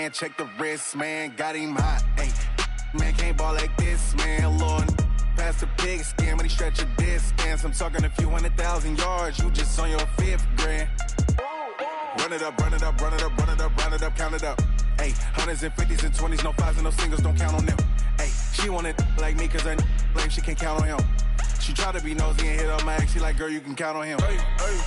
man. Check the wrist, man. Got him hot. Hey, man can't ball like this, man. Lord, pass the pig skin when he stretch a distance. I'm talking a few 100,000 yards. You just on your 5th grand. Run it up, run it up, run it up, run it up, run it up, count it up. Hey, hundreds and 50s and 20s, no 5s and no singles, don't count on them. Hey, she want it like me cause her like she can't count on him. She try to be nosy and hit up my ex. She like, girl, you can count on him. Hey, hey,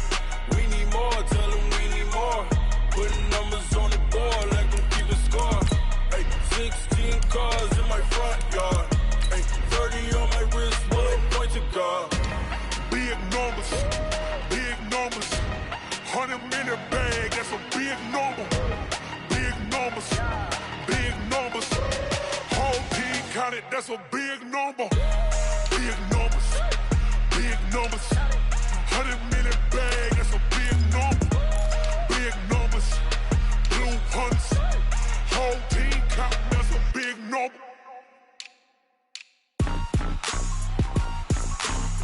we need more, tell them we need more. Putting numbers on the board like I'm keeping score. Hey, 16 cars in my front yard. Hey, 30 on my wrist, one point to God. Big numbers, big numbers. 100-minute bag, that's a big number. Big numbers, big numbers. Whole team counted, that's a big number. Big numbers, big numbers. 100-minute bag, that's a big number. Big numbers, blue hunts. Whole team counting, that's a big number.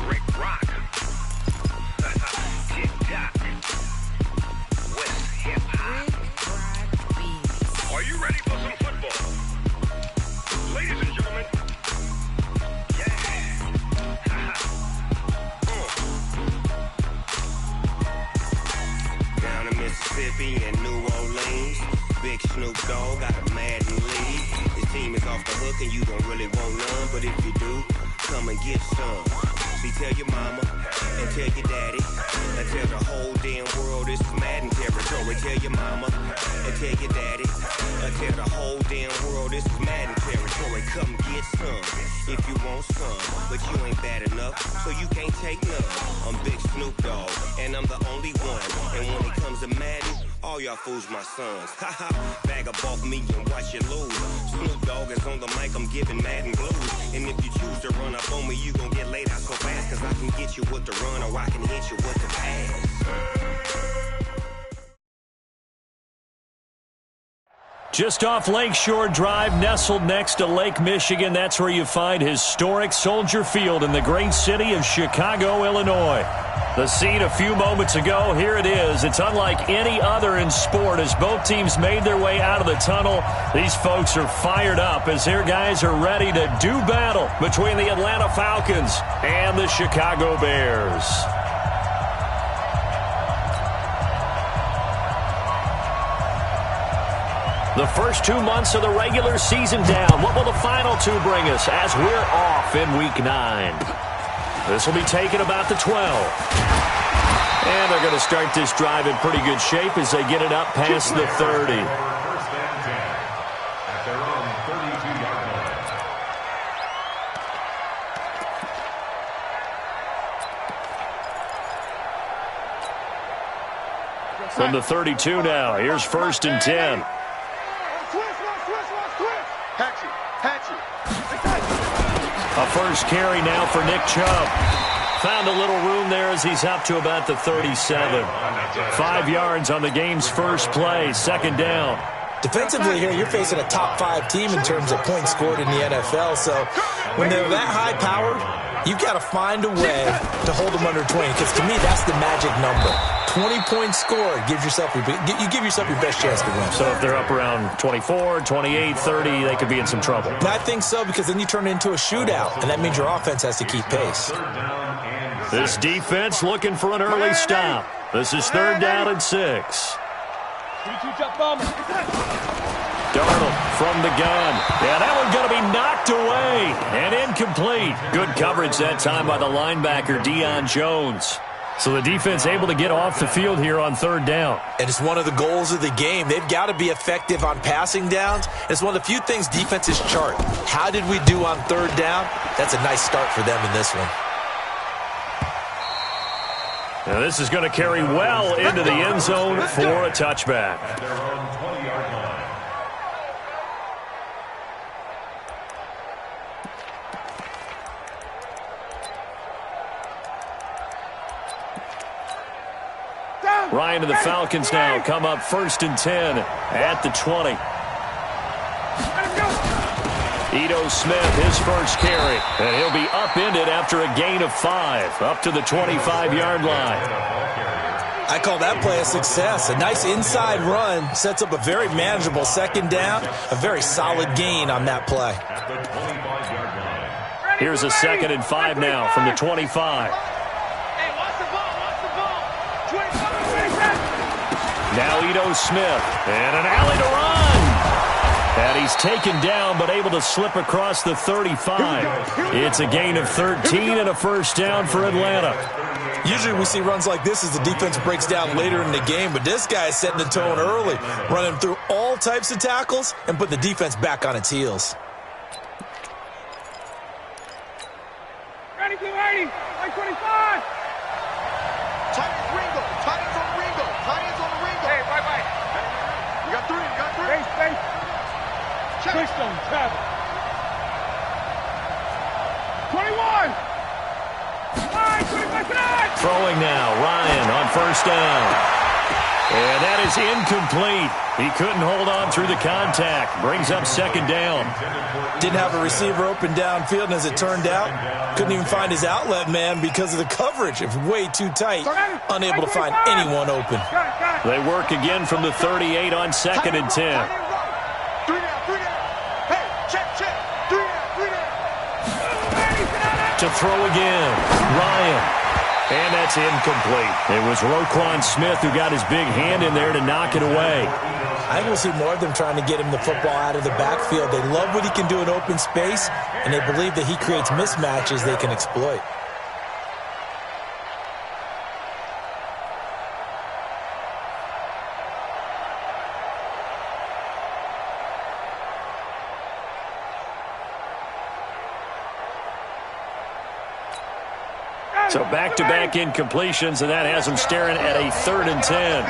Rick Rock. Tick-tock. West hip-hop. Are you ready for some football? Ladies and gentlemen. Down in Mississippi and New Orleans, Big Snoop Dogg got a Madden lead. His team is off the hook and you don't really want none, but if you do, come and get some. See, tell your mama and tell your daddy and tell the whole damn world this is Madden territory. Tell your mama and tell your daddy and tell the whole damn world this is Madden territory. Come get some if you want some, but you ain't bad enough, so you can't take none. I'm Big Snoop Dogg and I'm the only one, and when it comes to Madden, all y'all fools my sons. Haha, bag up off me and watch you lose. Snoop Dogg is on the mic, I'm giving Madden blues. And if you choose to run up on me, you gon' get laid out so fast, cause I can get you with the run or I can hit you with the pass. Just off Lakeshore Drive, nestled next to Lake Michigan, that's where you find historic Soldier Field in the great city of Chicago, Illinois. The scene a few moments ago, here it is. It's unlike any other in sport as both teams made their way out of the tunnel. These folks are fired up as their guys are ready to do battle between the Atlanta Falcons and the Chicago Bears. The first 2 months of the regular season down. What will the final 2 bring us as we're off in Week 9? This will be taken about the 12. And they're going to start this drive in pretty good shape as they get it up past the 30. From the 32 now, here's 1st and 10. A first carry now for Nick Chubb. Found a little room there as he's up to about the 37. 5 yards on the game's first play, 2nd down. Defensively here, you're facing a top 5 team in terms of points scored in the NFL. So when they're that high-powered, you've got to find a way to hold them under 20. Because to me, that's the magic number. 20 points scored, you give yourself your best chance to win. So if they're up around 24, 28, 30, they could be in some trouble. I think so, because then you turn it into a shootout, and that means your offense has to keep pace. This defense looking for an early stop. This is 3rd down and 6. Darnold from the gun. Yeah, that one's going to be knocked away and incomplete. Good coverage that time by the linebacker, Deion Jones. So the defense able to get off the field here on 3rd down. And it's one of the goals of the game. They've got to be effective on passing downs. It's one of the few things defenses chart. How did we do on 3rd down? That's a nice start for them in this one. Now this is going to carry well into the end zone for a touchback. Ryan and the Falcons now come up 1st and 10 at the 20. Ito Smith, his first carry, and he'll be upended after a gain of 5, up to the 25-yard line. I call that play a success. A nice inside run sets up a very manageable second down, a very solid gain on that play. Here's a 2nd and 5 now from the 25. Now Ito Smith, and an alley to run. And he's taken down, but able to slip across the 35. It's a gain of 13 and a first down for Atlanta. Usually we see runs like this as the defense breaks down later in the game, but this guy is setting the tone early, running through all types of tackles and put the defense back on its heels. Ready, get ready. Like 25. Tight ends Ringo. Tight ends on the Ringo. Tight ends on the Ringo. Hey, right. You got 3. You got 3. Space. Touchdown, Travis. 21. Throwing now, Ryan on first down. And that is incomplete. He couldn't hold on through the contact. Brings up second down. Didn't have a receiver open downfield, and as it turned out, couldn't even find his outlet man because of the coverage. It was way too tight. Unable to find anyone open. They work again from the 38 on 2nd and 10. To throw again, Ryan. And that's incomplete. It was Roquan Smith who got his big hand in there to knock it away. I think we'll see more of them trying to get him the football out of the backfield. They love what he can do in open space, and they believe that he creates mismatches they can exploit. So back-to-back incompletions, and that has them staring at a 3rd and 10.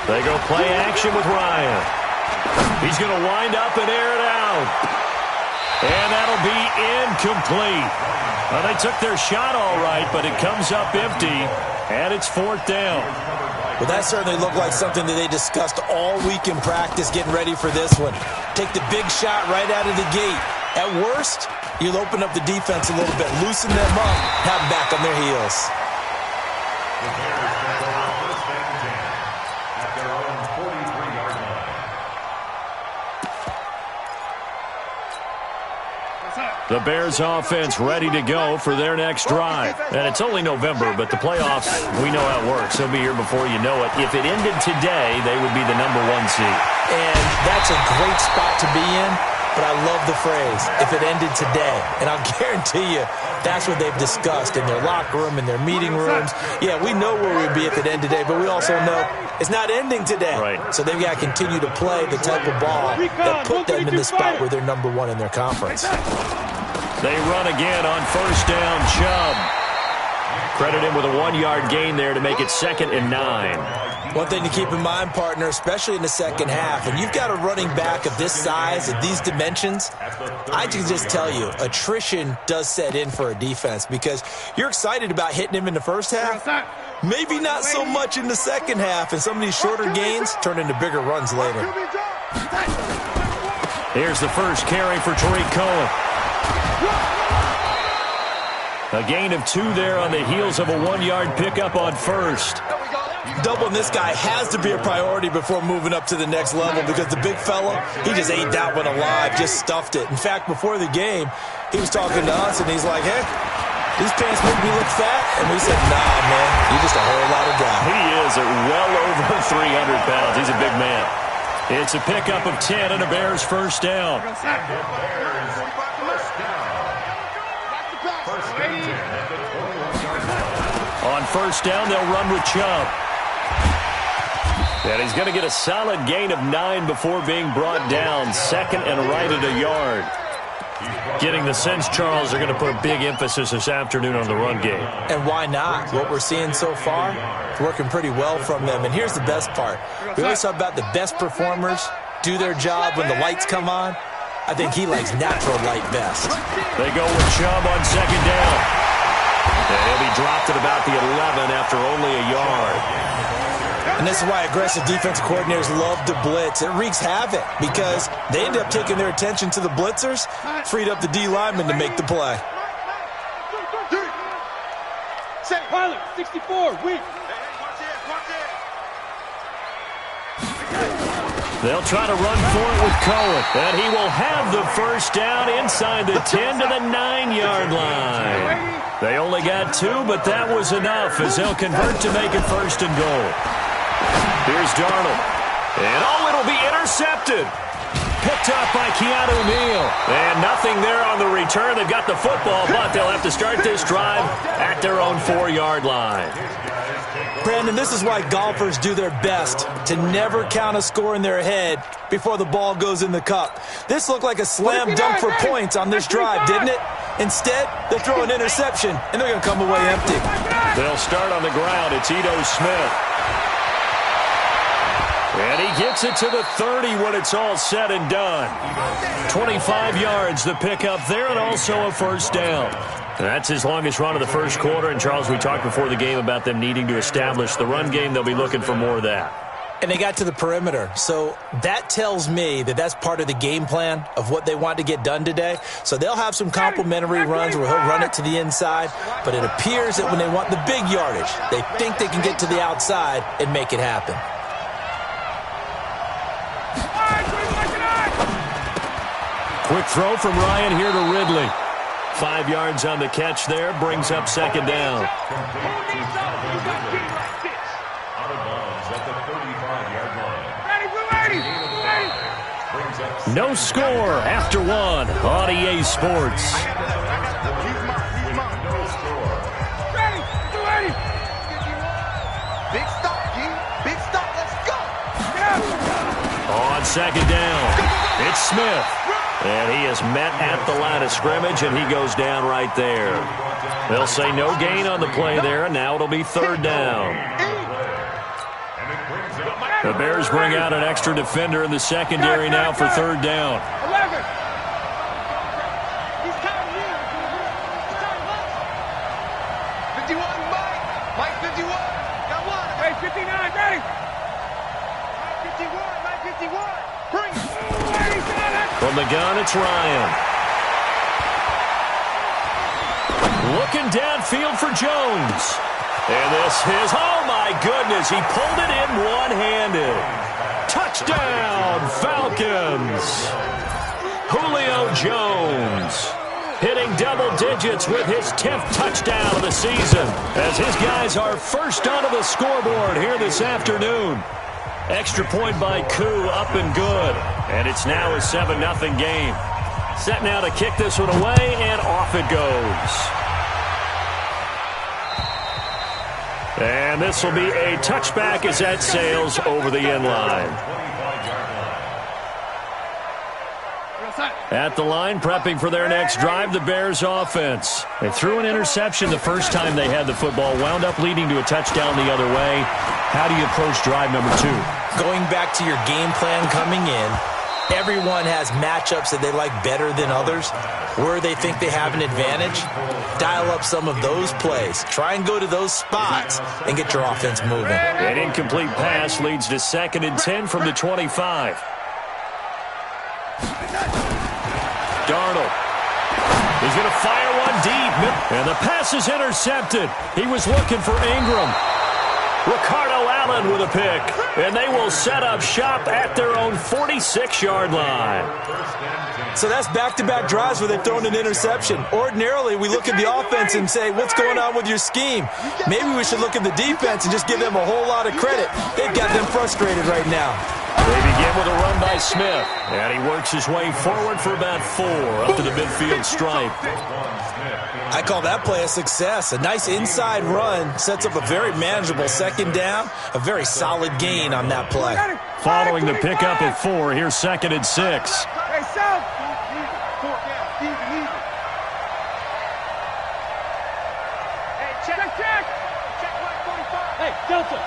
They go play action with Ryan. He's going to wind up and air it out. And that'll be incomplete. Well, they took their shot all right, but it comes up empty, and it's 4th down. Well, that certainly looked like something that they discussed all week in practice getting ready for this one. Take the big shot right out of the gate. At worst, you'll open up the defense a little bit, loosen them up, have them back on their heels. The Bears offense ready to go for their next drive. And it's only November, but the playoffs, we know how it works. They'll be here before you know it. If it ended today, they would be the #1 seed. And that's a great spot to be in, but I love the phrase, if it ended today. And I'll guarantee you, that's what they've discussed in their locker room, in their meeting rooms. Yeah, we know where we'd be if it ended today, but we also know it's not ending today. Right. So they've got to continue to play the type of ball that put them in the spot where they're #1 in their conference. They run again on first down, Chubb. Credit him with a 1-yard gain there to make it 2nd and 9. One thing to keep in mind, partner, especially in the second half, and you've got a running back of this size, of these dimensions, I can just tell you, attrition does set in for a defense because you're excited about hitting him in the first half. Maybe not so much in the second half, and some of these shorter gains turn into bigger runs later. Here's the first carry for Tariq Cohen. A gain of 2 there on the heels of a 1-yard pickup on first. Doubling this guy has to be a priority before moving up to the next level because the big fella, he just ate that one alive, just stuffed it. In fact, before the game, he was talking to us, and he's like, hey, these pants make me look fat. And we said, nah, man, you're just a whole lot of guy. He is at well over 300 pounds. He's a big man. It's a pickup of 10 and a Bears first down. On first down, they'll run with Chubb. And he's going to get a solid gain of 9 before being brought down. 2nd and right at a yard. Getting the sense, Charles, they're going to put a big emphasis this afternoon on the run game. And why not? What we're seeing so far, it's working pretty well from them. And here's the best part. We always talk about the best performers do their job when the lights come on. I think he likes natural light best. They go with Chubb on second down. And he'll be dropped at about the 11 after only a yard. And this is why aggressive defensive coordinators love to blitz. It wreaks havoc because they end up taking their attention to the blitzers, freed up the D lineman to make the play. 64, weak. They'll try to run for it with Cohen, and he will have the first down inside the 10 to the 9-yard line. They only got 2, but that was enough as they'll convert to make it 1st and goal. Here's Darnold, and it'll be intercepted. Picked up by Keanu Neal. And nothing there on the return. They've got the football, but they'll have to start this drive at their own 4-yard line. Brandon, this is why golfers do their best to never count a score in their head before the ball goes in the cup. This looked like a slam dunk for points on this drive, didn't it? Instead, they throw an interception, and they're going to come away empty. They'll start on the ground. It's Ito Smith. And he gets it to the 30 when it's all said and done. 25 yards, the pickup there, and also a 1st down. That's his longest run of the first quarter. And, Charles, we talked before the game about them needing to establish the run game. They'll be looking for more of that. And they got to the perimeter. So that tells me that that's part of the game plan of what they want to get done today. So they'll have some complimentary runs where he'll run it to the inside. But it appears that when they want the big yardage, they think they can get to the outside and make it happen. Quick throw from Ryan here to Ridley. 5 yards on the catch there, brings up 2nd down. No score after 1 on EA Sports. Big stop, G. Big stop, let's go. On 2nd down, it's Smith. And he is met at the line of scrimmage, and he goes down right there. They'll say no gain on the play there, and now it'll be 3rd down. The Bears bring out an extra defender in the secondary now for 3rd down. 11. He's counting you. 51, Mike. Mike 51. Got one. Hey, 59, ready. 51, Mike 51. Bring it. From the gun, it's Ryan. Looking downfield for Jones. And this is, oh my goodness, he pulled it in one-handed. Touchdown, Falcons. Julio Jones hitting double digits with his 10th touchdown of the season as his guys are first onto the scoreboard here this afternoon. Extra point by Koo, up and good. And it's now a 7-0 game. Set now to kick this one away, and off it goes. And this will be a touchback as that sails over the end line. At the line, prepping for their next drive, the Bears offense. They threw an interception the first time they had the football, wound up leading to a touchdown the other way. How do you approach drive number 2? Going back to your game plan coming in, everyone has matchups that they like better than others. Where they think they have an advantage, dial up some of those plays. Try and go to those spots and get your offense moving. An incomplete pass leads to 2nd and 10 from the 25. Darnold. He's going to fire one deep. And the pass is intercepted. He was looking for Ingram. Ricardo Allen with a pick. And they will set up shop at their own 46-yard line. So that's back-to-back drives where they've thrown an interception. Ordinarily, we look at the offense and say, what's going on with your scheme? Maybe we should look at the defense and just give them a whole lot of credit. They've got them frustrated right now. They begin with a run by Smith. And he works his way forward for about 4 up to the midfield stripe. I call that play a success. A nice inside run sets up a very manageable 2nd down. A very solid gain on that play. Following the pickup at 4, here's 2nd and 6. Hey, South. Hey, check. Check 45. Hey, Delta.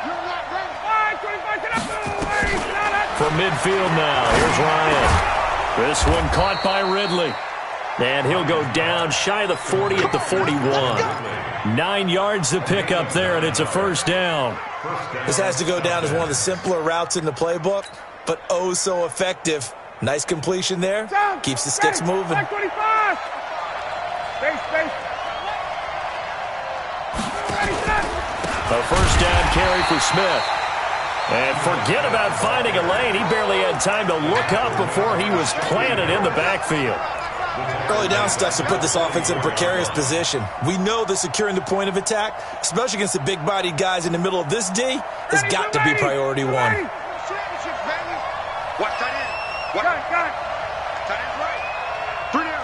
You're not ready. 25, get up. From midfield now, here's Ryan. This one caught by Ridley. And he'll go down shy of the 40 at the 41. 9 yards to pick up there, and it's a 1st down. This has to go down as one of the simpler routes in the playbook, but oh so effective. Nice completion there. Keeps the sticks moving. 25. Space. A first down carry for Smith. And forget about finding a lane. He barely had time to look up before he was planted in the backfield. Early down stuff to put this offense in a precarious position. We know that securing the point of attack, especially against the big-bodied guys in the middle of this D, has got to be priority one. Watch tight end. Got it. Tight end's right. 3 down.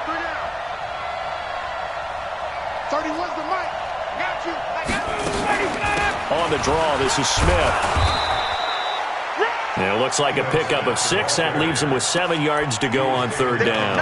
31's the mic. Got you. On the draw, this is Smith. And it looks like a pickup of 6. That leaves him with 7 yards to go on third down.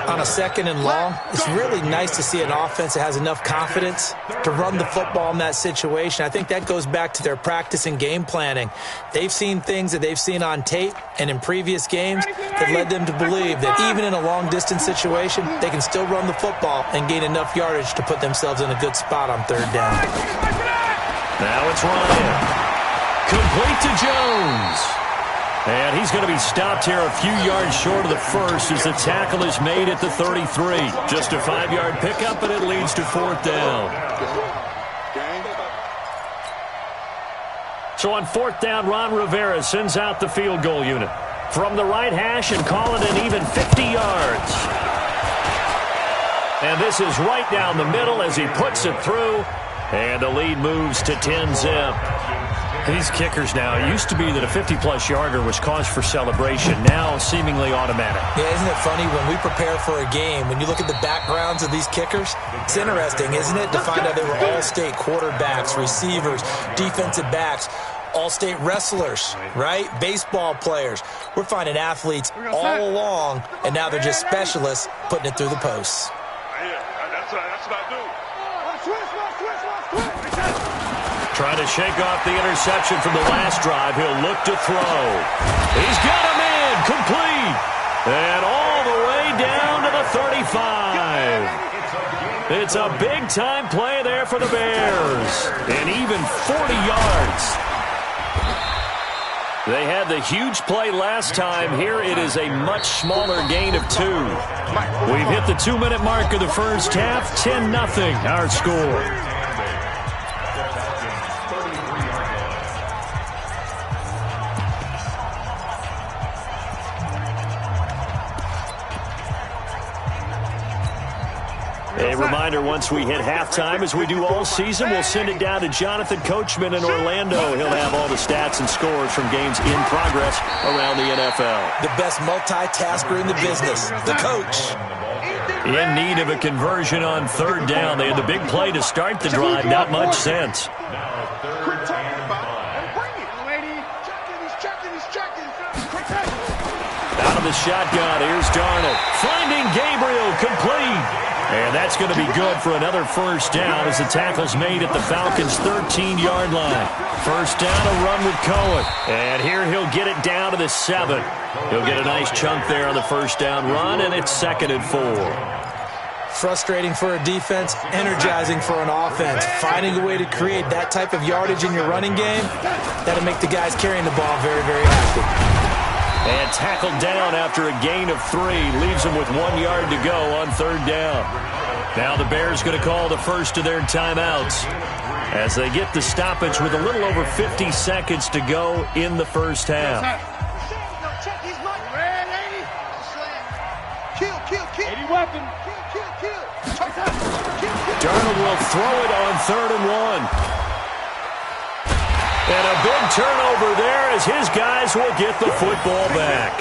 On a second and long, it's really nice to see an offense that has enough confidence to run the football in that situation. I think that goes back to their practice and game planning. They've seen things that they've seen on tape and in previous games that led them to believe that even in a long-distance situation, they can still run the football and gain enough yardage to put themselves in a good spot on third down. Now it's Ryan. Complete to Jones. And he's going to be stopped here a few yards short of the first as the tackle is made at the 33. Just a 5-yard pickup, and it leads to fourth down. So on fourth down, Ron Rivera sends out the field goal unit from the right hash and call it an even 50 yards. And this is right down the middle as he puts it through, and the lead moves to 10-zip. These kickers now, it used to be that a 50-plus yarder was cause for celebration, now seemingly automatic. Yeah, isn't it funny when we prepare for a game, when you look at the backgrounds of these kickers, it's interesting, isn't it, to find out they were all-state quarterbacks, receivers, defensive backs, all-state wrestlers, right? Baseball players. We're finding athletes all along, and now they're just specialists putting it through the posts. Yeah, that's what I do. Trying to shake off the interception from the last drive. He'll look to throw. He's got a man complete. And all the way down to the 35. It's a big-time play there for the Bears. And even 40 yards. They had the huge play last time. Here it is a much smaller gain of 2. We've hit the 2-minute mark of the first half. 10-0 our score. A reminder, once we hit halftime, as we do all season, we'll send it down to Jonathan Coachman in Orlando. He'll have all the stats and scores from games in progress around the NFL. The best multitasker in the business, the coach. In need of a conversion on third down. They had the big play to start the drive. Not much sense. Out of the shotgun, here's Darnold. Finding Gabriel, complete. And that's going to be good for another first down as the tackle's made at the Falcons' 13-yard line. First down, a run with Cohen. And here he'll get it down to the 7. He'll get a nice chunk there on the first down run, and it's 2nd and 4. Frustrating for a defense, energizing for an offense. Finding a way to create that type of yardage in your running game, that'll make the guys carrying the ball very, very active. And tackled down after a gain of 3. Leaves them with 1 yard to go on third down. Now the Bears going to call the first of their timeouts as they get the stoppage with a little over 50 seconds to go in the first half. Darnold will throw it on 3rd and 1. And a big turnover there as his guys will get the football back.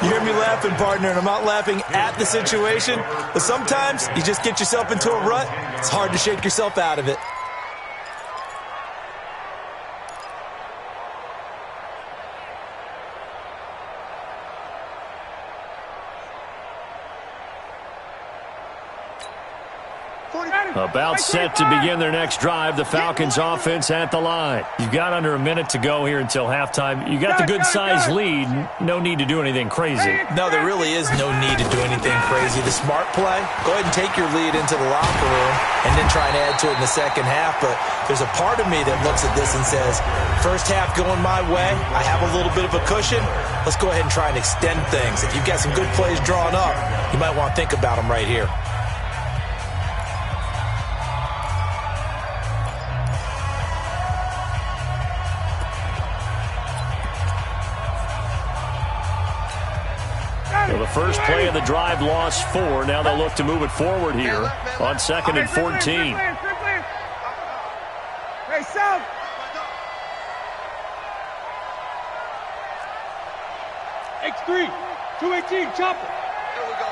You hear me laughing, partner, and I'm not laughing at the situation, but sometimes you just get yourself into a rut. It's hard to shake yourself out of it. About set to begin their next drive. The Falcons offense at the line. You've got under a minute to go here until halftime. You got the good-sized lead. No need to do anything crazy. No, there really is no need to do anything crazy. The smart play, go ahead and take your lead into the locker room and then try and add to it in the second half. But there's a part of me that looks at this and says, first half going my way, I have a little bit of a cushion. Let's go ahead and try and extend things. If you've got some good plays drawn up, you might want to think about them right here. first play of the drive lost 4. Now they'll look to move it forward here on 2nd and 14. Hey, South. X3, 218, chopper. Here we go.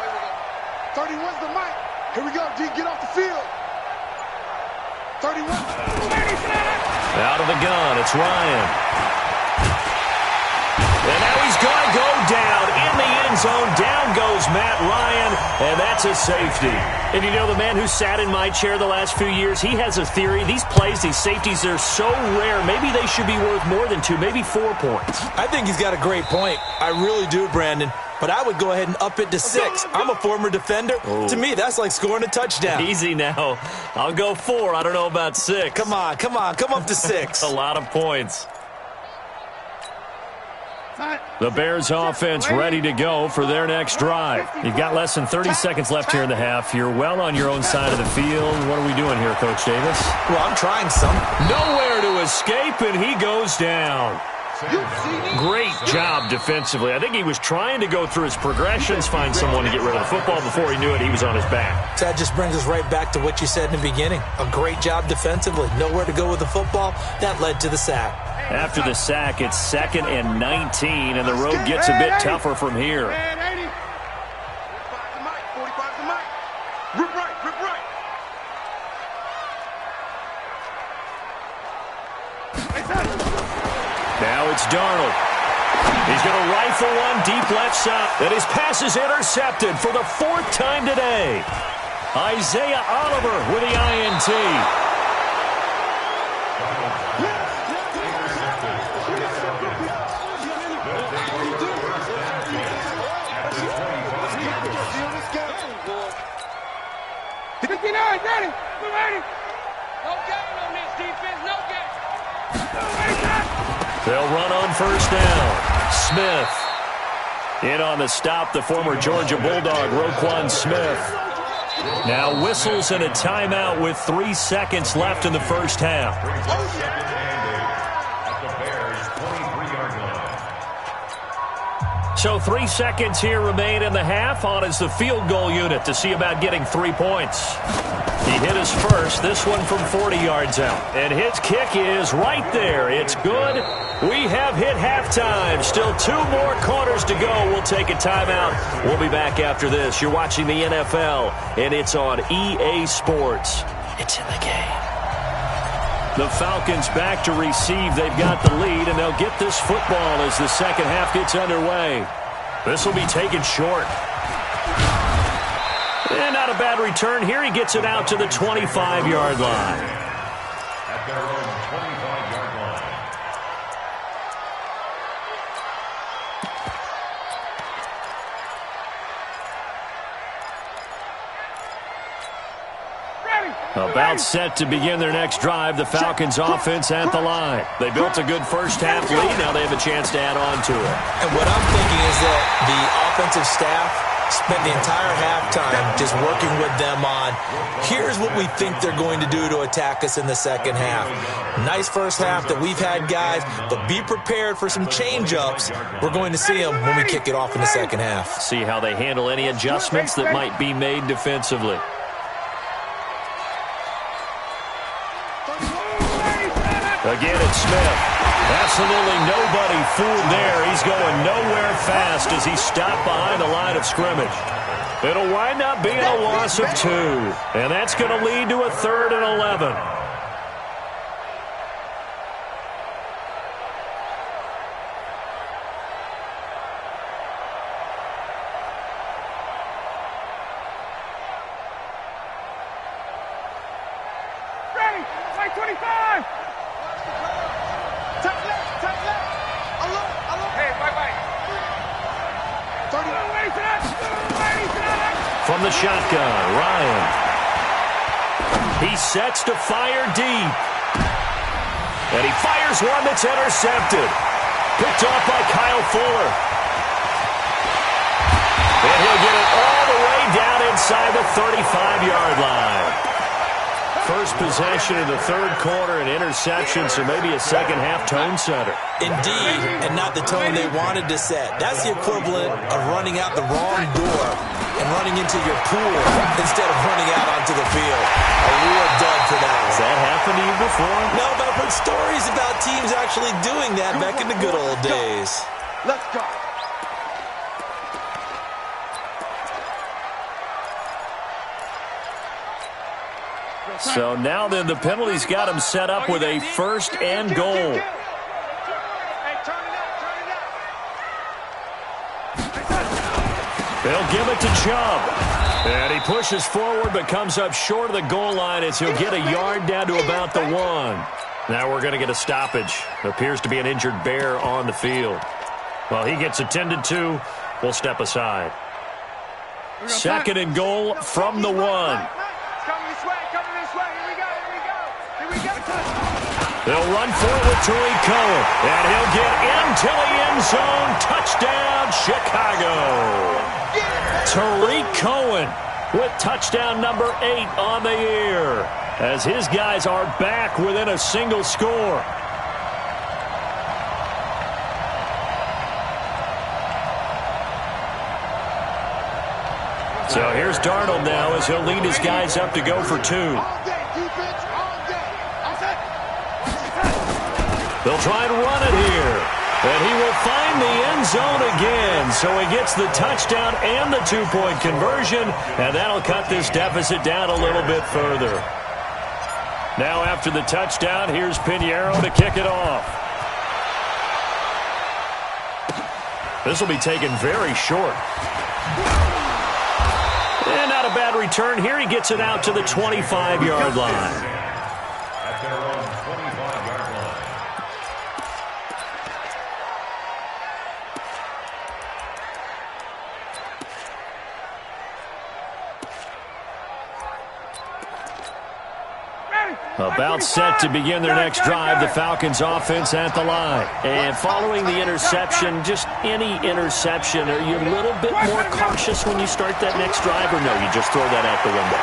31's the mic. Here we go, D, get off the field. 31. Out of the gun, it's Ryan. And now he's going to go down in the end zone. Down goes Matt Ryan, and that's a safety. And you know, the man who sat in my chair the last few years, he has a theory. These plays, these safeties, they're so rare. Maybe they should be worth more than 2, maybe 4 points. I think he's got a great point. I really do, Brandon. But I would go ahead and up it to 6. I'm a former defender. Oh. To me, that's like scoring a touchdown. Easy now. I'll go 4. I don't know about 6. Come on. Come up to 6. A lot of points. The Bears offense ready to go for their next drive. You've got less than 30 seconds left here in the half. You're well on your own side of the field. What are we doing here, Coach Davis? Well, I'm trying some. Nowhere to escape, and he goes down. Great job defensively. I think he was trying to go through his progressions, find someone to get rid of the football. Before he knew it, he was on his back. That just brings us right back to what you said in the beginning. A great job defensively. Nowhere to go with the football. That led to the sack. After the sack, it's 2nd and 19, and the road gets a bit tougher from here. 45 the mic. Rip right. Now it's Darnold. He's going to rifle one deep left side. And his pass is intercepted for the 4th time today. Isaiah Oliver with the INT. Ready. No game on this defense, no game. They'll run on 1st down. Smith. In on the stop, the former Georgia Bulldog, Roquan Smith. Now whistles and a timeout with 3 seconds left in the first half. So 3 seconds here remain in the half. On is the field goal unit to see about getting 3 points. He hit his first, this one from 40 yards out. And his kick is right there. It's good. We have hit halftime. Still 2 more quarters to go. We'll take a timeout. We'll be back after this. You're watching the NFL, and it's on EA Sports. It's in the game. The Falcons back to receive. They've got the lead, and they'll get this football as the second half gets underway. This will be taken short. And not a bad return here. He gets it out to the 25-yard line. At their own 25-yard line. About set to begin their next drive. The Falcons offense at the line. They built a good first half lead. Now they have a chance to add on to it. And what I'm thinking is that the offensive staff spent the entire halftime just working with them on, here's what we think they're going to do to attack us in the second half. Nice first half that we've had, guys, but be prepared for some change-ups. We're going to see them when we kick it off in the second half. See how they handle any adjustments that might be made defensively. Again, it's Smith. Absolutely nobody fooled there. He's going nowhere fast as he's stopped behind the line of scrimmage. It'll wind up being a loss of 2. And that's going to lead to a 3rd and 11. Ready, play 25. Touch left. Hey, bye. 31. From the shotgun, Ryan. He sets to fire deep. And he fires one that's intercepted. Picked off by Kyle Fuller. And he'll get it all the way down inside the 35-yard line. First possession in the third quarter, an interception, so maybe a second-half tone setter. Indeed, and not the tone they wanted to set. That's the equivalent of running out the wrong door and running into your pool instead of running out onto the field. A real dud for that one. Has that happened to you before? No, but I've heard stories about teams actually doing that back in the good old days. Let's go. So now then, the penalty's got him set up with a first and goal. They'll give it to Chubb. And he pushes forward but comes up short of the goal line as he'll get a yard down to about the 1. Now we're going to get a stoppage. Appears to be an injured Bear on the field. While he gets attended to, we'll step aside. Second and goal from the 1. They'll run forward with Tariq Cohen, and he'll get into the end zone. Touchdown, Chicago. Tariq Cohen with touchdown number 8 on the year, as his guys are back within a single score. So here's Darnold now as he'll lead his guys up to go for 2. They'll try and run it here. And he will find the end zone again. So he gets the touchdown and the 2-point conversion. And that'll cut this deficit down a little bit further. Now after the touchdown, here's Pinheiro to kick it off. This will be taken very short. And not a bad return here. He gets it out to the 25-yard line. At their own 25-yard line. About set to begin their next drive, the Falcons offense at the line. And following the interception, just any interception, are you a little bit more cautious when you start that next drive, or no, you just throw that out the window?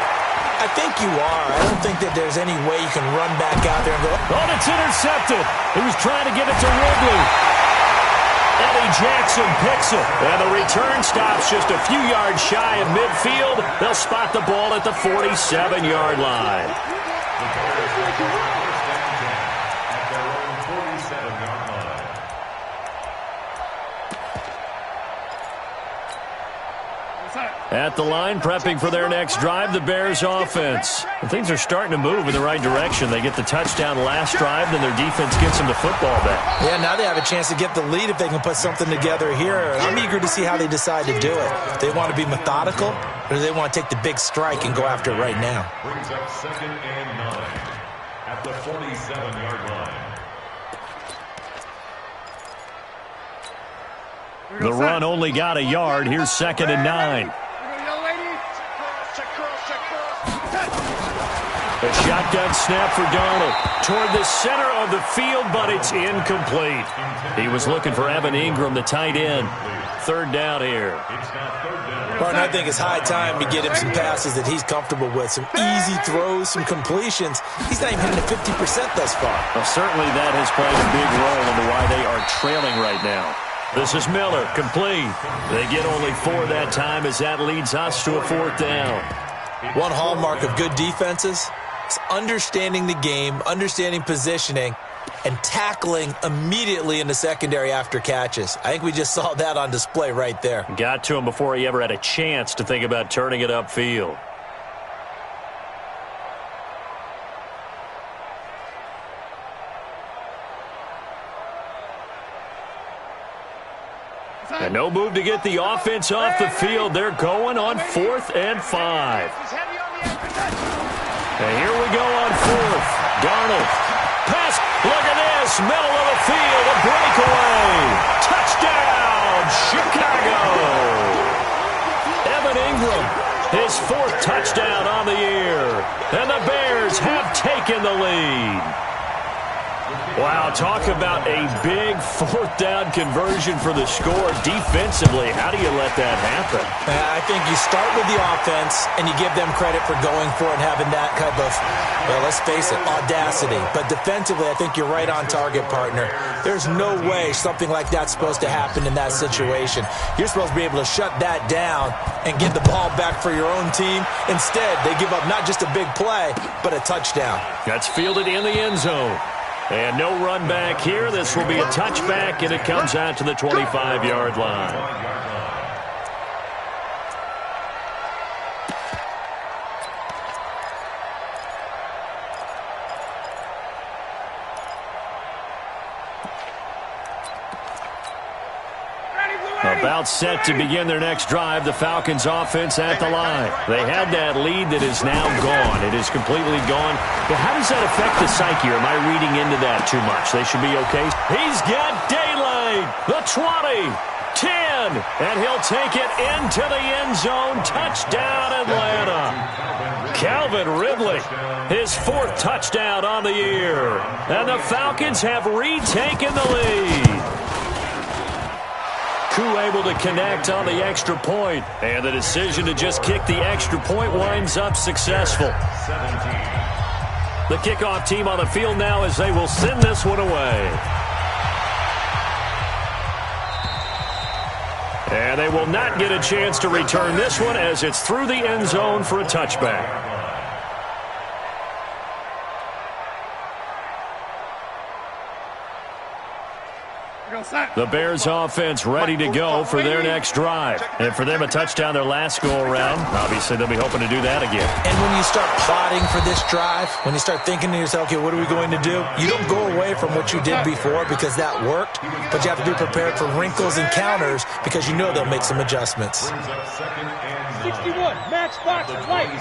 I think you are. I don't think that there's any way you can run back out there and go, oh, it's intercepted. He was trying to get it to Ridley. Eddie Jackson picks it. And the return stops just a few yards shy of midfield. They'll spot the ball at the 47-yard line. The Bears make a first down at their own 47-yard line. At the line, prepping for their next drive, the Bears offense. And things are starting to move in the right direction. They get the touchdown last drive, then their defense gets them the football back. yeah, now they have a chance to get the lead if they can put something together here. I'm eager to see how they decide to do it. They want to be methodical, or do they want to take the big strike and go after it right now? Brings up 2nd and 9 at the 47-yard line. The run only got a yard. Here's 2nd and 9. A shotgun snap for Darnold toward the center of the field, but it's incomplete. He was looking for Evan Ingram, the tight end. 3rd down here. Well, and I think it's high time to get him some passes that he's comfortable with. Some easy throws, some completions. He's not even hitting the 50% thus far. Well, certainly that has played a big role into why they are trailing right now. This is Miller, complete. They get only 4 that time as that leads us to a 4th down. One hallmark of good defenses is understanding the game, understanding positioning, and tackling immediately in the secondary after catches. I think we just saw that on display right there. Got to him before he ever had a chance to think about turning it upfield. And no move to get the offense off the field. They're going on 4th and 5. And here we go on 4th. Darnold. Pass. Look at this. Middle of the field. A breakaway. Touchdown, Chicago. Evan Ingram. His 4th touchdown on the year. And the Bears have taken the lead. Wow, talk about a big fourth down conversion for the score. Defensively, how do you let that happen? I think you start with the offense, and you give them credit for going for it and having that kind of, well, let's face it, audacity. But defensively, I think you're right on target, partner. There's no way something like that's supposed to happen in that situation. You're supposed to be able to shut that down and give the ball back for your own team. Instead, they give up not just a big play, but a touchdown. That's fielded in the end zone. And no run back here. This will be a touchback, and it comes out to the 25-yard line. About set to begin their next drive, the Falcons offense at the line. They had that lead that is now gone. It is completely gone. But how does that affect the psyche? Or am I reading into that too much? They should be okay. He's got daylight. The 20, 10, and he'll take it into the end zone. Touchdown, Atlanta. Calvin Ridley, his fourth touchdown on the year. And the Falcons have retaken the lead. Koo able to connect on the extra point, and the decision to just kick the extra point winds up successful. The kickoff team on the field now as they will send this one away. And they will not get a chance to return this one as it's through the end zone for a touchback. The Bears offense ready to go for their next drive. And for them, a touchdown their last go-around. Obviously, they'll be hoping to do that again. And when you start plotting for this drive, when you start thinking to yourself, okay, what are we going to do? You don't go away from what you did before because that worked, but you have to be prepared for wrinkles and counters because you know they'll make some adjustments. 61, match box, light.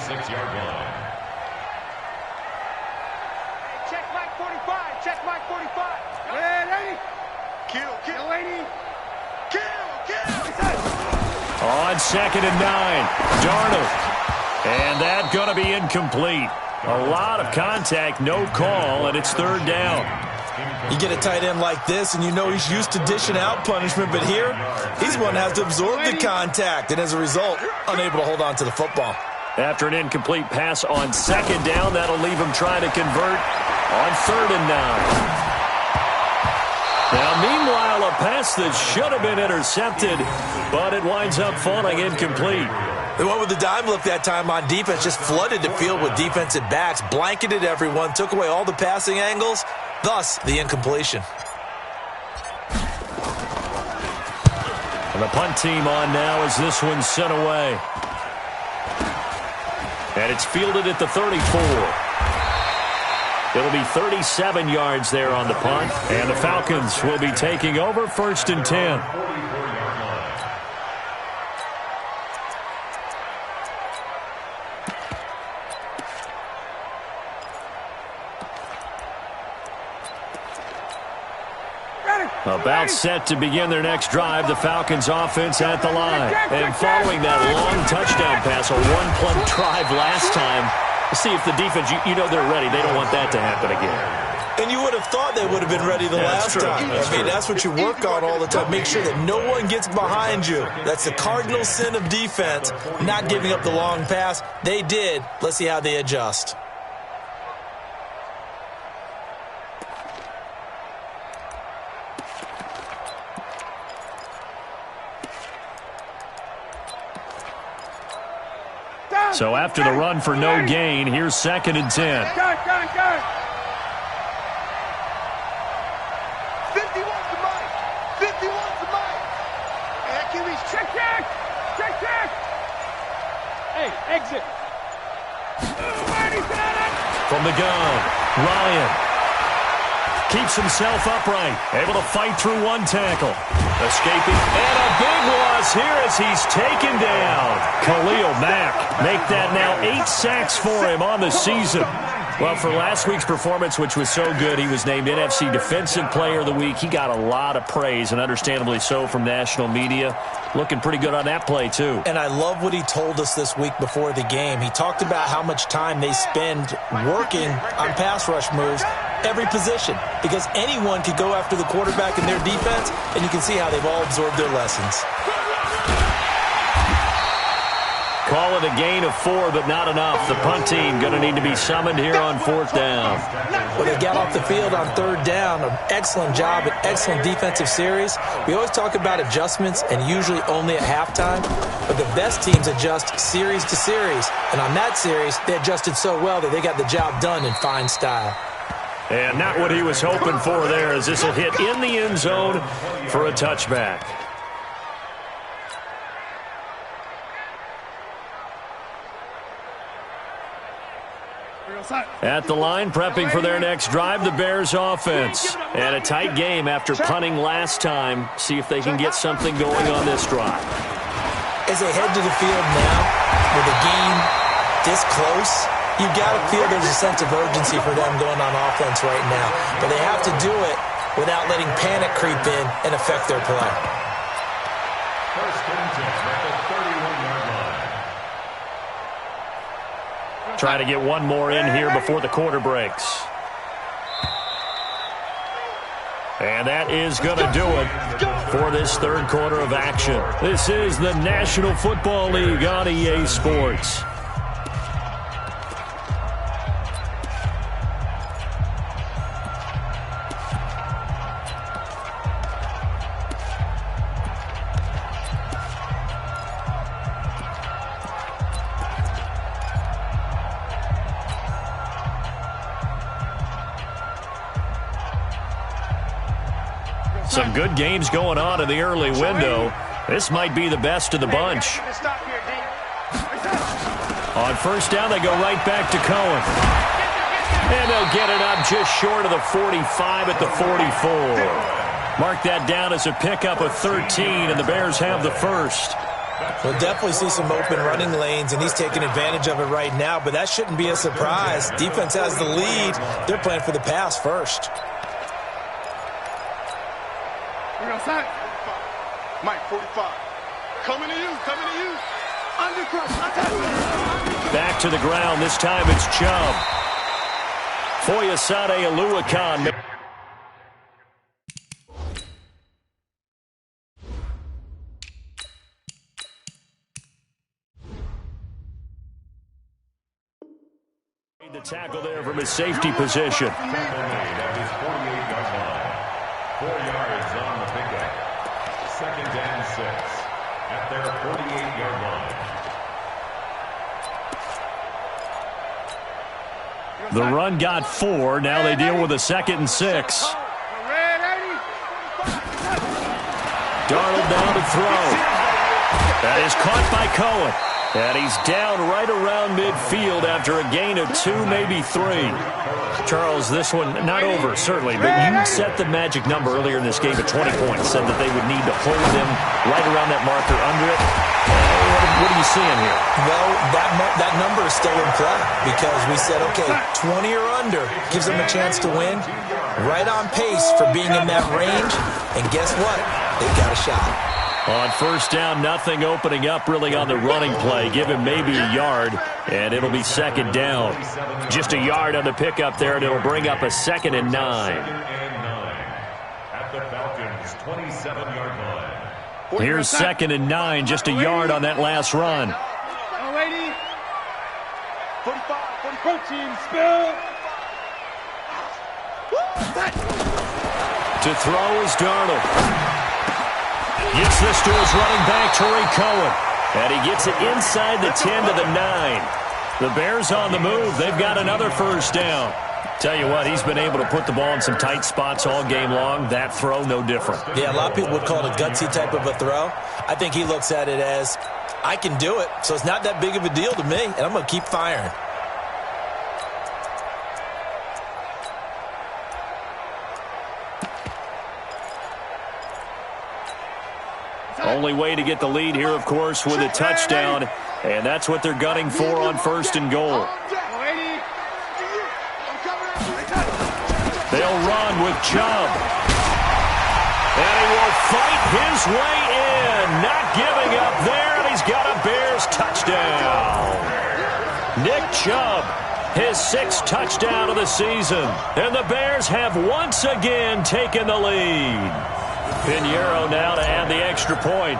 Check Mike 45, check Mike 45. Ready? Kill, lady. Kill. On 2nd and 9, Darnold. And that's going to be incomplete. A lot of contact, no call, and it's 3rd down. You get a tight end like this, and you know he's used to dishing out punishment, but here, he's one that has to absorb the contact, and as a result, unable to hold on to the football. After an incomplete pass on 2nd down, that'll leave him trying to convert on 3rd and 9. Now, meanwhile, a pass that should have been intercepted, but it winds up falling incomplete. They went with the dime look that time on defense, just flooded the field with defensive backs, blanketed everyone, took away all the passing angles, thus the incompletion. And the punt team on now as this one's sent away. And it's fielded at the 34. It'll be 37 yards there on the punt, and the Falcons will be taking over 1st and 10. About set to begin their next drive, the Falcons offense at the line. And following that long touchdown pass, a one-play drive last time, see if the defense, you know they're ready. They don't want that to happen again. And you would have thought they would have been ready the last time. I mean, that's what you work on all the time. Make sure that no one gets behind you. That's the cardinal sin of defense, not giving up the long pass. They did. Let's see how they adjust. So after the run for no gain, here's 2nd and 10. Got it. 51's the money. 51's the money. And QB's check. Hey, exit. From the gun, Ryan keeps himself upright, able to fight through one tackle. Escaping, and a big loss here as he's taken down. Khalil Mack make that now 8 sacks for him on the season. Well, for last week's performance, which was so good, he was named NFC Defensive Player of the Week. He got a lot of praise, and understandably so, from national media. Looking pretty good on that play, too. And I love what he told us this week before the game. He talked about how much time they spend working on pass rush moves. every position, because anyone could go after the quarterback in their defense, and you can see how they've all absorbed their lessons. Call it a gain of 4, but not enough. The punt team going to need to be summoned here on 4th down. Well, they got off the field on 3rd down. An excellent job, an excellent defensive series. We always talk about adjustments, and usually only at halftime. But the best teams adjust series to series. And on that series, they adjusted so well that they got the job done in fine style. And not what he was hoping for there, as this will hit in the end zone for a touchback. At the line, prepping for their next drive, the Bears offense. And a tight game after punting last time. See if they can get something going on this drive. As they head to the field now, with the game this close, you've got to feel there's a sense of urgency for them going on offense right now. But they have to do it without letting panic creep in and affect their play. First and 10 at the 31-yard line. Trying to get one more in here before the quarter breaks. And that is going to do it for this 3rd quarter of action. This is the National Football League on EA Sports. Some good games going on in the early window. This might be the best of the bunch. On 1st down, they go right back to Cohen. And they'll get it up just short of the 45 at the 44. Mark that down as a pickup of 13, and the Bears have the first. We'll definitely see some open running lanes, and he's taking advantage of it right now, but that shouldn't be a surprise. Defense has the lead. They're playing for the pass first. Mike, 45. Coming to you. Undercross. Back to the ground. This time it's Chubb. Foyesade Aluakan. The tackle there from his safety position. At his 48-yard line. 4 yards on the pickup. 2nd and 6 at their 48-yard line. The run got 4. Now they deal with a 2nd and 6. Darnold down to throw. That is caught by Cohen. And he's down right around midfield after a gain of 2, maybe 3. Charles, this one not over, certainly, but you set the magic number earlier in this game at 20 points, said that they would need to hold them right around that marker under it. What are you seeing here? Well, that number is still in play because we said, okay, 20 or under gives them a chance to win. Right on pace for being in that range, and guess what? They've got a shot. On 1st down, nothing opening up really on the running play. Give him maybe a yard, and it'll be 2nd down. Just a yard on the pickup there, and it'll bring up a 2nd and 9. At the Falcons' 27-yard line. Here's 2nd and 9, just a yard on that last run. 45, 14, spill. To throw is Darnold. Gets this to his running back, Tariq Cohen. And he gets it inside the 10 to the 9. The Bears on the move. They've got another 1st down. Tell you what, he's been able to put the ball in some tight spots all game long. That throw, no different. Yeah, a lot of people would call it a gutsy type of a throw. I think he looks at it as, I can do it, so it's not that big of a deal to me, and I'm going to keep firing. Only way to get the lead here, of course, with a touchdown. And that's what they're gunning for on 1st and goal. They'll run with Chubb. And he will fight his way in. Not giving up there, and he's got a Bears touchdown. Nick Chubb his 6th touchdown of the season. And the Bears have once again taken the lead. Pinheiro now to add the extra point.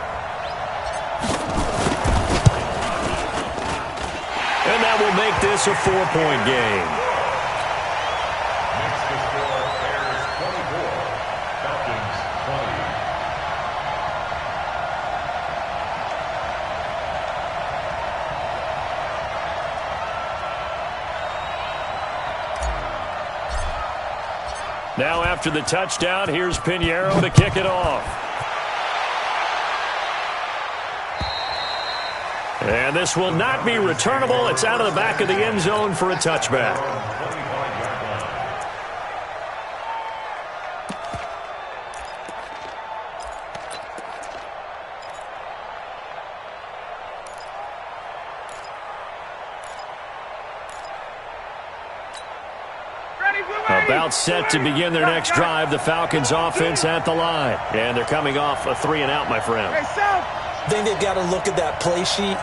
And that will make this a 4-point game. Next to score, Bears 24, Falcons 20. Now after the touchdown, here's Pinheiro to kick it off. And this will not be returnable. It's out of the back of the end zone for a touchback. About set to begin their next drive. The Falcons offense at the line. And they're coming off a 3-and-out, my friend. I think they've got to look at that play sheet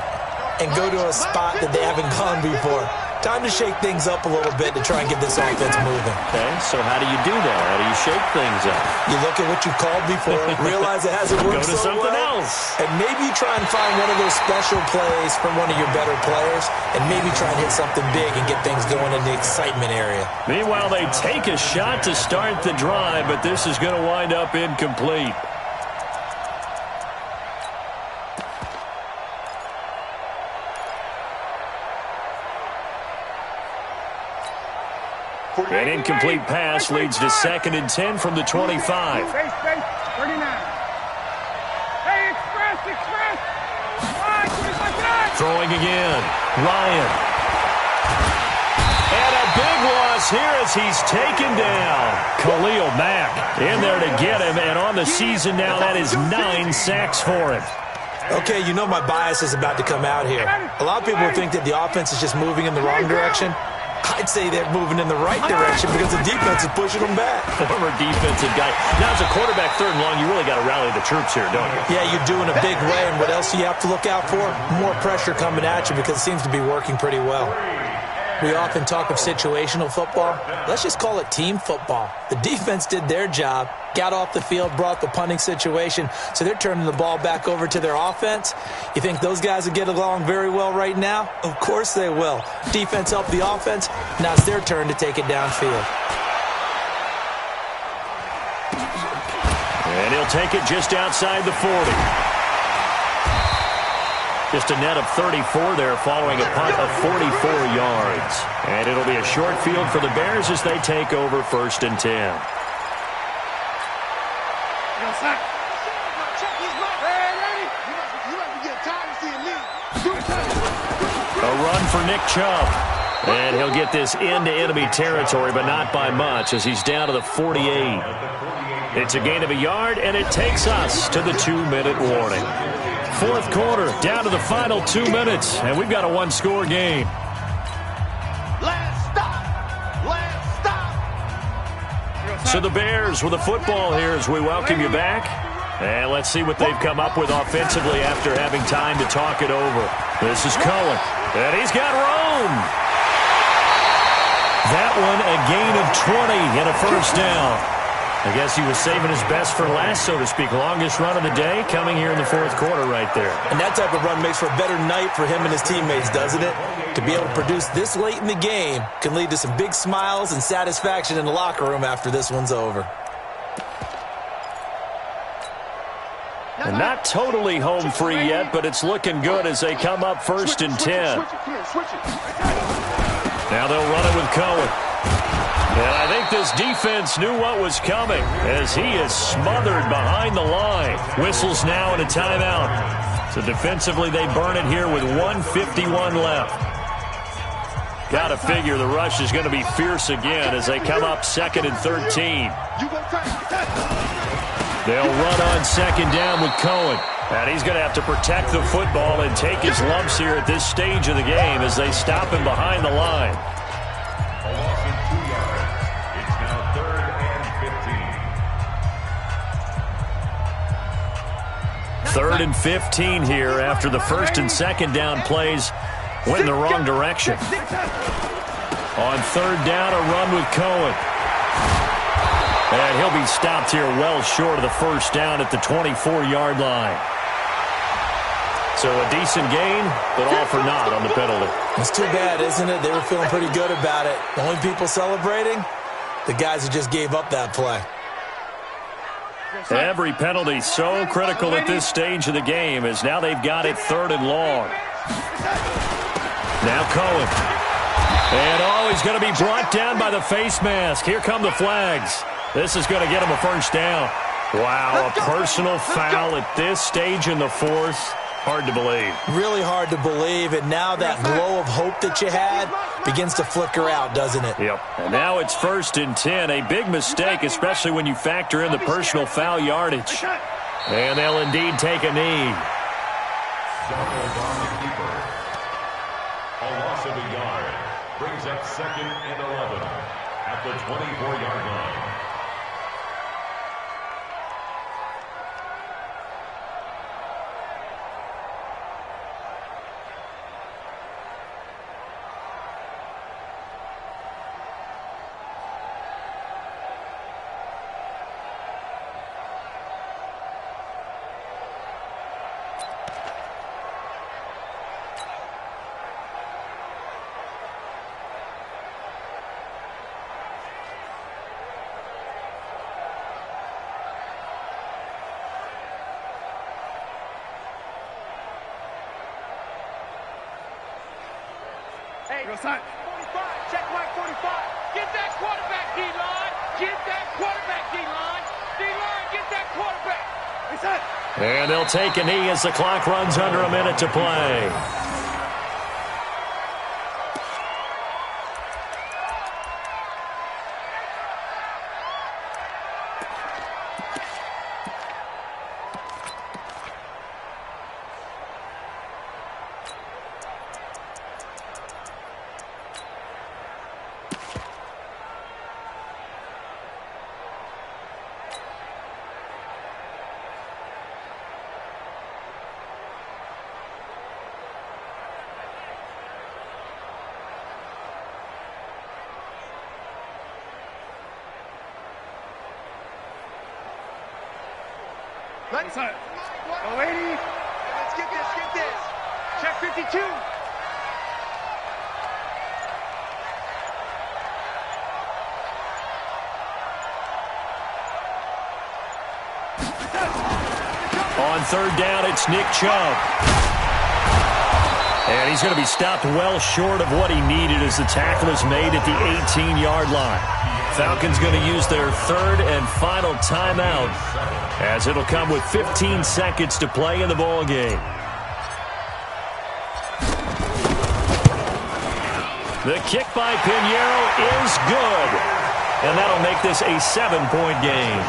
and go to a spot that they haven't gone before. Time to shake things up a little bit to try and get this offense moving. Okay, so how do you do that? How do you shake things up? You look at what you called before, realize it hasn't worked Go to so something well, else. and maybe try and find one of those special plays from one of your better players, and maybe try and hit something big and get things going in the excitement area. Meanwhile, they take a shot to start the drive, but this is going to wind up incomplete. An incomplete pass leads to 2nd and 10 from the 25. Base, 39. Hey, express. Throwing again. Ryan. And a big loss here as he's taken down. Khalil Mack in there to get him, and on the season now, that is 9 sacks for him. Okay, you know my bias is about to come out here. A lot of people think that the offense is just moving in the wrong direction. I'd say they're moving in the right direction because the defense is pushing them back. Former defensive guy. Now, as a quarterback 3rd and long, you really got to rally the troops here, don't you? Yeah, you do in a big way. And what else do you have to look out for? More pressure coming at you because it seems to be working pretty well. We often talk of situational football. Let's just call it team football. The defense did their job, got off the field, brought the punting situation, so they're turning the ball back over to their offense. You think those guys will get along very well right now? Of course they will. Defense helped the offense. Now it's their turn to take it downfield. And he'll take it just outside the 40. Just a net of 34 there following a punt of 44 yards. And it'll be a short field for the Bears as they take over 1st and 10. A run for Nick Chubb. And he'll get this into enemy territory, but not by much as he's down to the 48. It's a gain of a yard, and it takes us to the 2-minute warning. 4th quarter, down to the final 2 minutes, and we've got a 1-score game. Last stop. So the Bears with the football here as we welcome you back. And let's see what they've come up with offensively after having time to talk it over. This is Cohen, and he's got room. That one a gain of 20 and a 1st down. I guess he was saving his best for last, so to speak. Longest run of the day coming here in the 4th quarter right there. And that type of run makes for a better night for him and his teammates, doesn't it? To be able to produce this late in the game can lead to some big smiles and satisfaction in the locker room after this one's over. And not totally home free yet, but it's looking good as they come up 1st and 10. Now they'll run it with Cohen. And I think this defense knew what was coming as he is smothered behind the line. Whistles now and a timeout. So defensively they burn it here with 1:51 left. Got to figure the rush is going to be fierce again as they come up 2nd and 13. They'll run on 2nd down with Cohen. And he's going to have to protect the football and take his lumps here at this stage of the game as they stop him behind the line. A loss of 2 yards. It's now 3rd and 15. 3rd and 15 here after the 1st and 2nd down plays went in the wrong direction. On third down, a run with Cohen. And he'll be stopped here well short of the first down at the 24-yard line. So a decent gain, but all for naught on the penalty. It's too bad, isn't it? They were feeling pretty good about it. The only people celebrating, the guys who just gave up that play. Every penalty so critical at this stage of the game, as now they've got it third and long. Now Cohen. And he's going to be brought down by the face mask. Here come the flags. This is going to get him a first down. Wow, a personal foul at this stage in the fourth. Hard to believe. Really hard to believe, and now that glow of hope that you had begins to flicker out, doesn't it? Yep. And now it's 1st and 10. A big mistake, especially when you factor in the personal foul yardage. And they'll indeed take a knee. A loss of a yard brings up 2nd and 11 at the 24-yard line. Hey, 45, check mark 45. Get that quarterback, D-line. Get that quarterback, D-line. D-line, get that quarterback. And they'll take a knee as the clock runs under a minute to play. Let's go 80. Let's get this. Check 52. On third down, it's Nick Chubb. And he's going to be stopped well short of what he needed as the tackle is made at the 18-yard line. Falcons going to use their third and final timeout, as it'll come with 15 seconds to play in the ball game. The kick by Pinheiro is good, and that'll make this a 7-point game.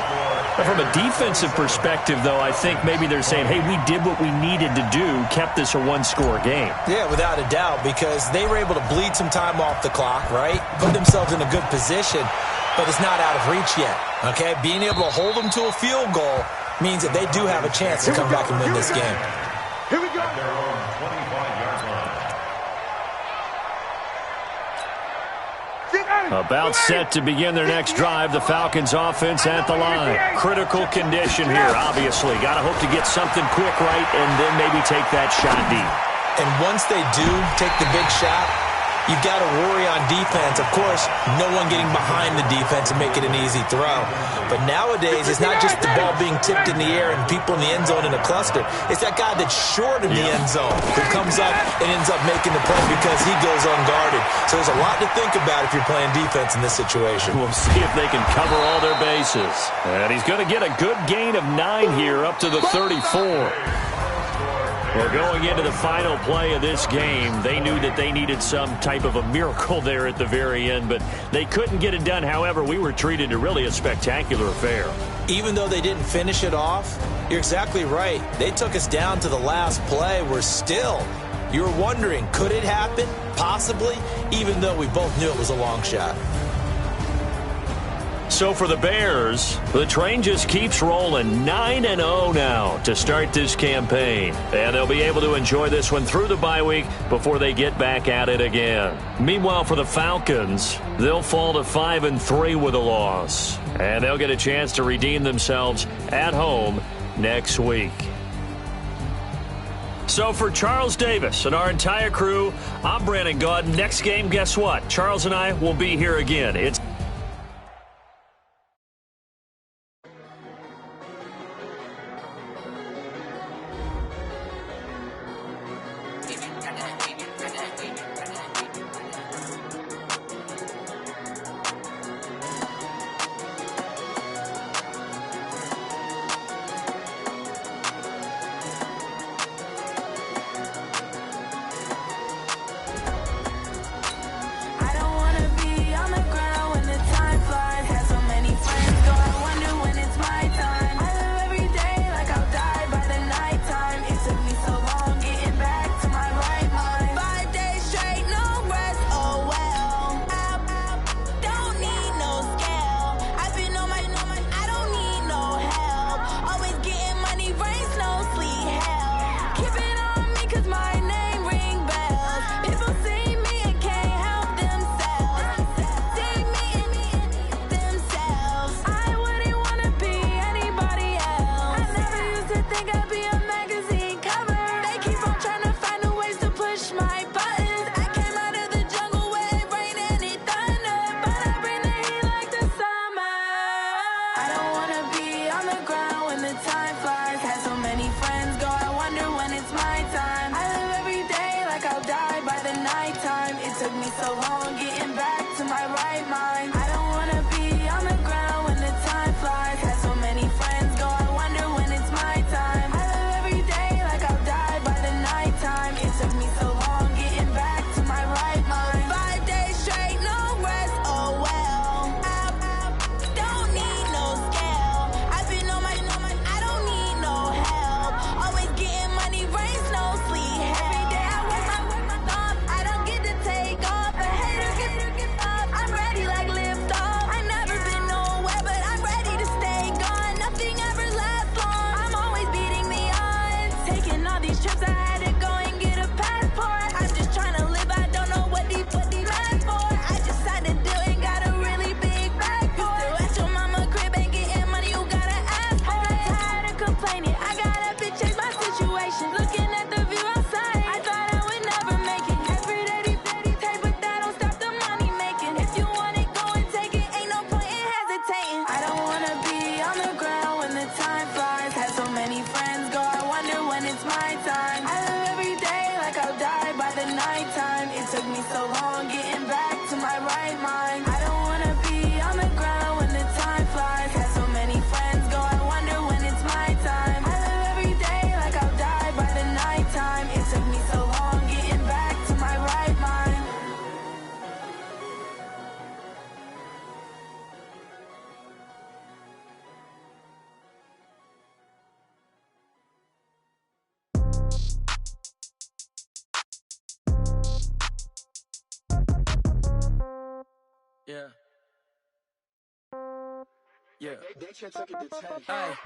From a defensive perspective, though, I think maybe they're saying, hey, we did what we needed to do, kept this a one-score game. Yeah, without a doubt, because they were able to bleed some time off the clock, right? Put themselves in a good position, but it's not out of reach yet, okay? Being able to hold them to a field goal means that they do have a chance to come back and win this game. Here we go. At their own 25-yard line. About set to begin their next drive, the Falcons offense at the line. Critical condition here, obviously. Got to hope to get something quick right and then maybe take that shot deep. And once they do take the big shot, you've got to worry on defense. Of course, no one getting behind the defense and make it an easy throw. But nowadays, it's not just the ball being tipped in the air and people in the end zone in a cluster. It's that guy that's short in the end zone who comes up and ends up making the play because he goes unguarded. So there's a lot to think about if you're playing defense in this situation. We'll see if they can cover all their bases. And he's going to get a good gain of 9 here up to the 34. Well, going into the final play of this game, they knew that they needed some type of a miracle there at the very end, but they couldn't get it done. However, we were treated to really a spectacular affair. Even though they didn't finish it off, you're exactly right. They took us down to the last play. We're still, you were wondering, could it happen? Possibly, even though we both knew it was a long shot. So for the Bears, the train just keeps rolling 9-0 now to start this campaign. And they'll be able to enjoy this one through the bye week before they get back at it again. Meanwhile, for the Falcons, they'll fall to 5-3 with a loss. And they'll get a chance to redeem themselves at home next week. So for Charles Davis and our entire crew, I'm Brandon Gaudin. Next game, guess what? Charles and I will be here again. It's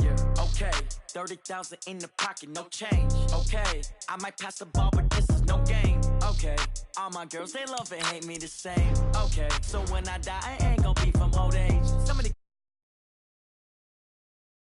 Yeah. Okay. 30,000 in the pocket, no change. Okay. I might pass the ball, but this is no game. Okay. All my girls, they love and hate me the same. Okay. So when I die, I ain't gonna be from old age. Some of the